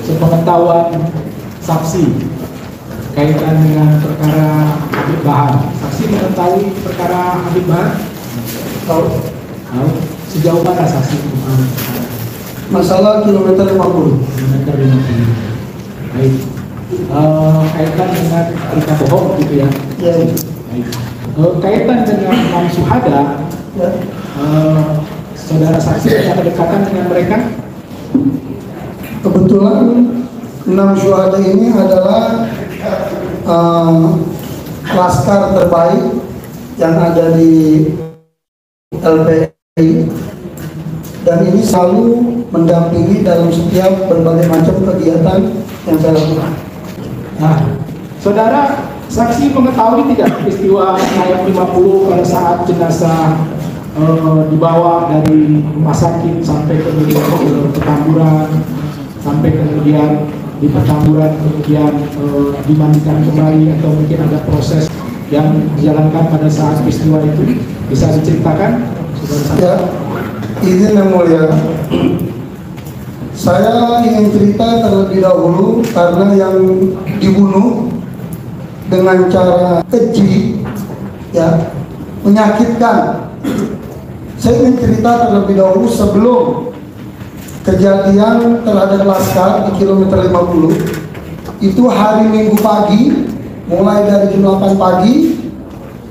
sepengetahuan saksi kaitan dengan perkara Habib Bahar. Saksi mengetahui perkara Habib Bahar? Tahu? Sejauh mana saksi mengetahui? Masalah kilometer 50. Kilometer 50. Baik. Kaitan dengan berita bohong gitu ya? Ya. Baik. Kaitan dengan 6 syuhada, Ya. saudara saksi punya kedekatan dengan mereka? Kebetulan 6 syuhada ini adalah laskar terbaik yang ada di LPI, dan ini selalu mendampingi dalam setiap berbagai macam kegiatan yang saya lakukan. Nah, saudara saksi mengetahui tidak peristiwa naik 50 pada saat jenazah dibawa dari rumah sakit sampai kemudian ke Petamburan, sampai kemudian di Petamburan kemudian dimandikan kembali, atau mungkin ada proses yang dijalankan pada saat peristiwa itu, bisa diceritakan? Ya, izin yang mulia, saya ingin cerita terlebih dahulu karena yang dibunuh dengan cara keji, ya, menyakitkan. Saya ingin cerita terlebih dahulu sebelum kejadian terhadap laskar di kilometer 50. Itu hari Minggu pagi, mulai dari jam 8 pagi,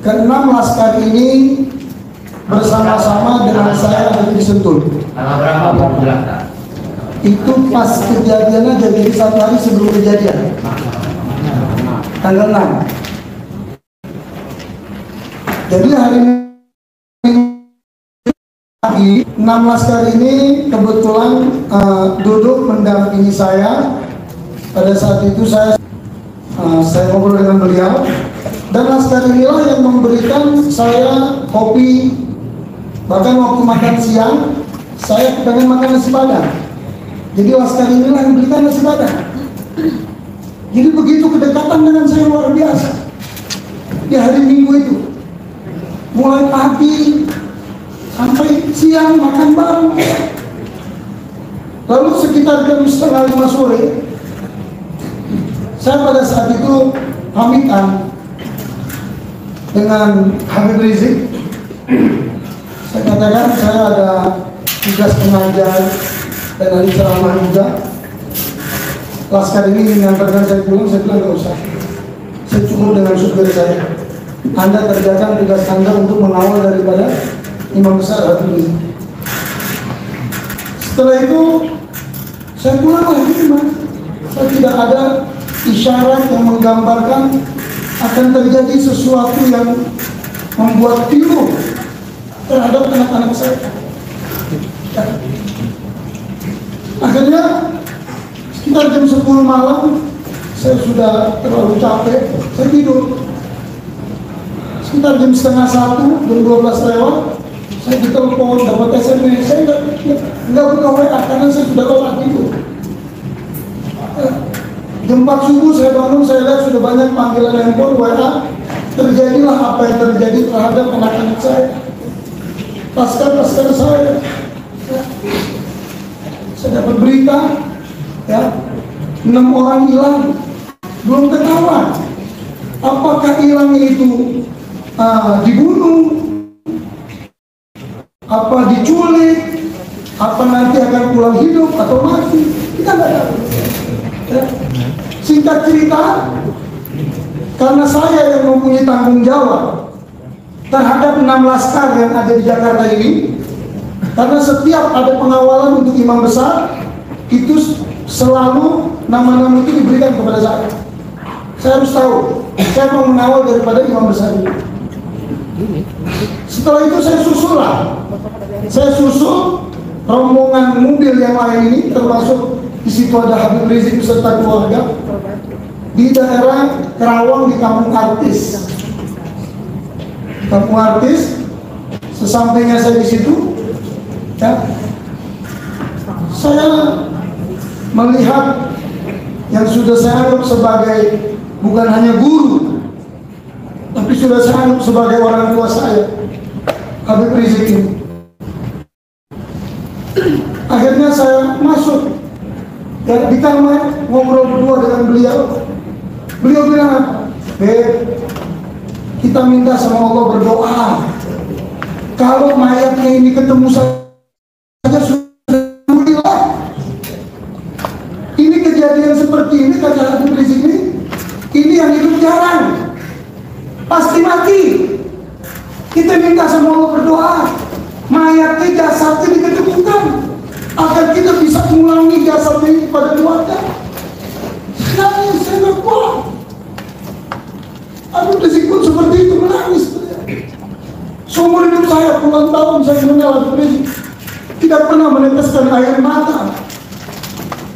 ke-6 laskar ini bersama-sama dengan saya ada di Sentul. Itu pas kejadiannya, jadi 1 hari sebelum kejadian, tanggal 6. Jadi hari pagi 6 laskar ini kebetulan duduk mendampingi saya. Pada saat itu saya ngobrol dengan beliau, dan laskar inilah yang memberikan saya kopi. Bahkan waktu makan siang saya pengen makan nasi padang, jadi laskar inilah yang berikan nasi padang. Jadi begitu kedekatan dengan saya luar biasa di hari Minggu itu, mulai pagi sampai siang makan bareng. Lalu sekitar jam 4:30 sore, saya pada saat itu pamitan dengan Habib Rizik. Saya katakan saya ada tugas pengajar dan ada ceramah juga. Laskar ini mengantarkan saya pulang. Saya bilang nggak usah, saya cukup dengan supir saya. Anda kerjakan tugas Anda untuk mengawal daripada Imam Besar Habib Rizik. Setelah itu saya pulang lagi, Mas. Saya tidak ada isyarat yang menggambarkan akan terjadi sesuatu yang membuat pilu terhadap anak-anak saya. Akhirnya sekitar jam 10 malam saya sudah terlalu capek, saya tidur. Sekitar jam setengah 1, jam 12 lewat, saya ditelepon, dapat SMS. Saya nggak buka WA karena saya sudah lelah tidur. Jam 4 subuh saya bangun, saya lihat sudah banyak panggilan handphone, WA. Terjadilah apa yang terjadi terhadap anak-anak saya, laskar-laskar saya. Saya dapat berita, ya, 6 orang hilang, belum ketahuan apakah hilangnya itu dibunuh, apa diculik, apa nanti akan pulang hidup atau mati, kita nggak tahu. Ya. Singkat cerita, karena saya yang mempunyai tanggung jawab terhadap 6 laskar yang ada di Jakarta ini, karena setiap ada pengawalan untuk imam besar, itu selalu nama-nama itu diberikan kepada saya. Saya harus tahu, saya mau mengawal daripada imam besar ini. Setelah itu saya susul rombongan mobil yang lain ini, termasuk di situ ada Habib Rizik beserta keluarga, di daerah Kerawang di Kampung Artis. Kampung Artis, sesampainya saya di situ, ya, saya melihat yang sudah saya anggap sebagai bukan hanya guru, tapi sudah saya anggap sebagai orang tua saya, Habib Rizik ini. Akhirnya Akhirnya saya masuk ya, di kamar ngobrol berdua dengan beliau. Beliau bilang apa? Kita minta sama Allah berdoa. Kalau mayatnya ini ketemu saja sudah alhamdulillah. Ini kejadian seperti ini kata Habib Rizik ini yang hidup jarang, pasti mati. Kita minta sama Allah berdoa, mayatnya jasadnya diketemukan agar kita bisa mengulangi jasadnya ini pada keluarga. Nangis, saya nggak kuat. Habib Rizik pun seperti itu, menangis. Seumur hidup saya puluhan tahun saya mengenal Habib Rizik, tidak pernah meneteskan air mata.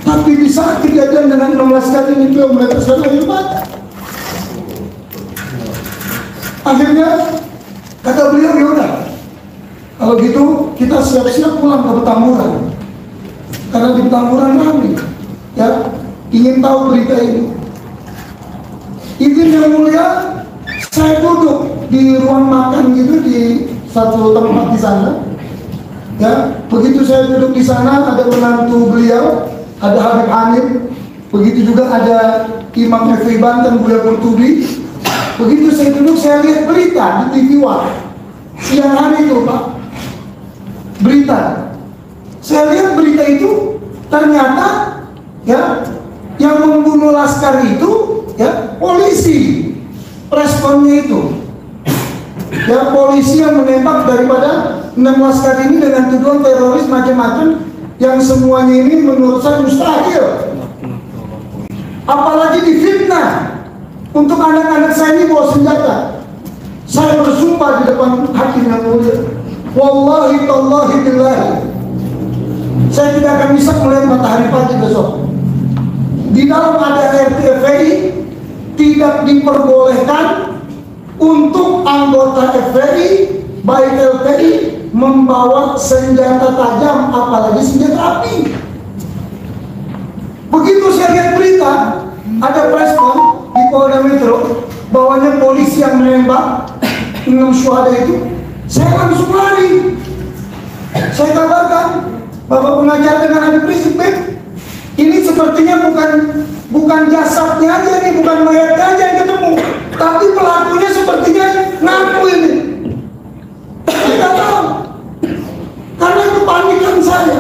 Tapi di saat kejadian dengan 16 kali ini beliau meneteskan air mata. Akhirnya kata beliau, yaudah, kalau gitu kita siap-siap pulang ke Petamburan, karena di Petamburan ramai ya ingin tahu berita ini. Izin yang mulia, saya duduk di ruang makan gitu di satu tempat di sana. Ya, begitu saya duduk di sana, ada menantu beliau, ada Habib Hanif, begitu juga ada Imam FI Banten Buya Kurtubi. Begitu saya duduk, saya lihat berita di TV One siang hari itu, Pak. Berita. Saya lihat berita itu, ternyata ya yang membunuh Laskar itu ya polisi. Responnya itu ya polisi yang menembak daripada 6 laskar ini dengan tuduhan teroris macam-macam yang semuanya ini menurut saya mustahil. Apalagi difitnah untuk anak-anak saya ini bawa senjata. Saya bersumpah di depan hakim yang mulia, wallahi tallahi billahi, saya tidak akan bisa melihat matahari pagi besok. Di dalam ada RTFI tidak diperbolehkan untuk anggota FPI baik LPI membawa senjata tajam, apalagi senjata api. Begitu saya lihat berita ada preskon di Polda Metro bahwanya polisi yang menembak 6 syuhada itu, saya langsung lari. Saya kabarkan Bapak pengacara dengan Habib Rizik, ini sepertinya bukan jasadnya aja nih, bukan mayatnya aja yang ketemu, tapi pelakunya sepertinya ngaku ini. Saya tidak tahu, karena kepanikan saya.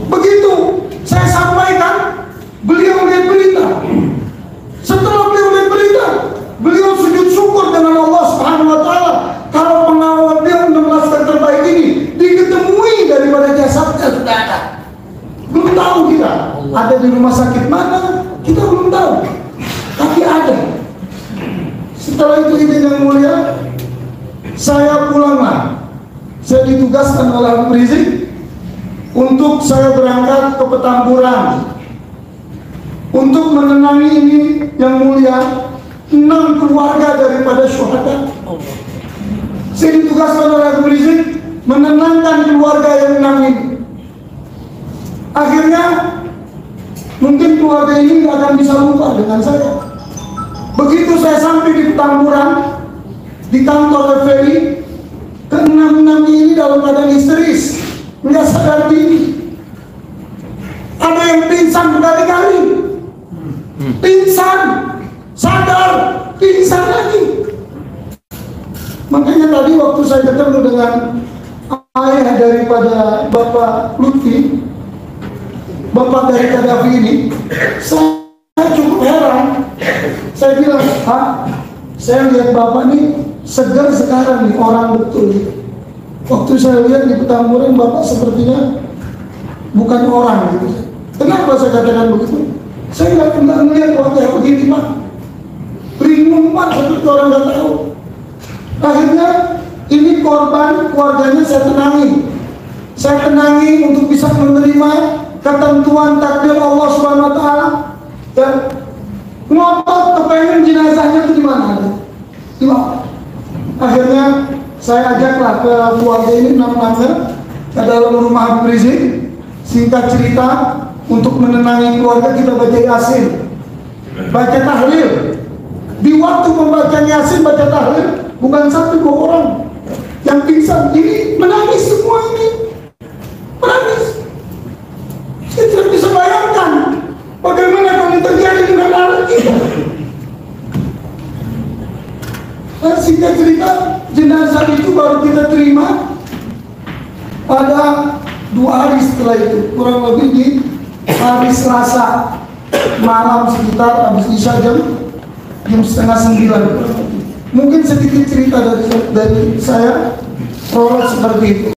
Begitu saya sampaikan, beliau lihat berita. Setelah beliau lihat berita, beliau sujud syukur dengan Allah Subhanahu Wa Taala kalau pengawal beliau 16 terbaik ini diketemui daripada jasadnya sudah ada. Belum tahu kita ada di rumah sakit mana, kita belum tahu, tapi ada. Setelah itu izin yang mulia, saya pulanglah. Saya ditugaskan oleh Habib Rizik untuk saya berangkat ke Petamburan untuk menenangi ini yang mulia 6 keluarga daripada syuhada. Saya ditugaskan oleh Habib Rizik menenangkan keluarga yang 6 ini. Akhirnya mungkin keluarga ini nggak akan bisa lupa dengan saya. Begitu saya sampai di Petamburan, di kantor FPI, ke-6 ini dalam keadaan histeris, nggak sadar diri. Ada yang pingsan berkali-kali, pingsan, sadar, pingsan lagi. Makanya tadi waktu saya ketemu dengan ayah daripada Bapak Lutfi, Bapak dari Gaddafi ini, saya cukup heran. Saya bilang, Pak, saya lihat Bapak ini segar sekarang nih, orang betul. Waktu saya lihat di Petamburan, Bapak sepertinya bukan orang gitu. Kenapa saya katakan begitu? Saya nggak pernah melihat wajah begini, Pak. Bingung, Pak, seperti orang nggak tahu. Akhirnya ini korban, keluarganya saya tenangi. Saya tenangi untuk bisa menerima ketentuan takdir Allah Subhanahu Wa Taala. Dan ngotot kepengen jenazahnya itu di mana? Di mana? Akhirnya saya ajaklah ke keluarga ini 6-nya ke dalam rumah Habib Rizik. Singkat cerita, untuk menenangi keluarga kita baca Yasin, baca tahlil. Di waktu membaca Yasin, baca tahlil, bukan 1-2 orang yang pingsan, ini menangis semua ini, menangis. Dan singkat cerita, jenazah itu baru kita terima pada 2 hari setelah itu, kurang lebih di hari Selasa malam sekitar habis isya jam 8:30. Mungkin sedikit cerita dari saya, prolog seperti itu.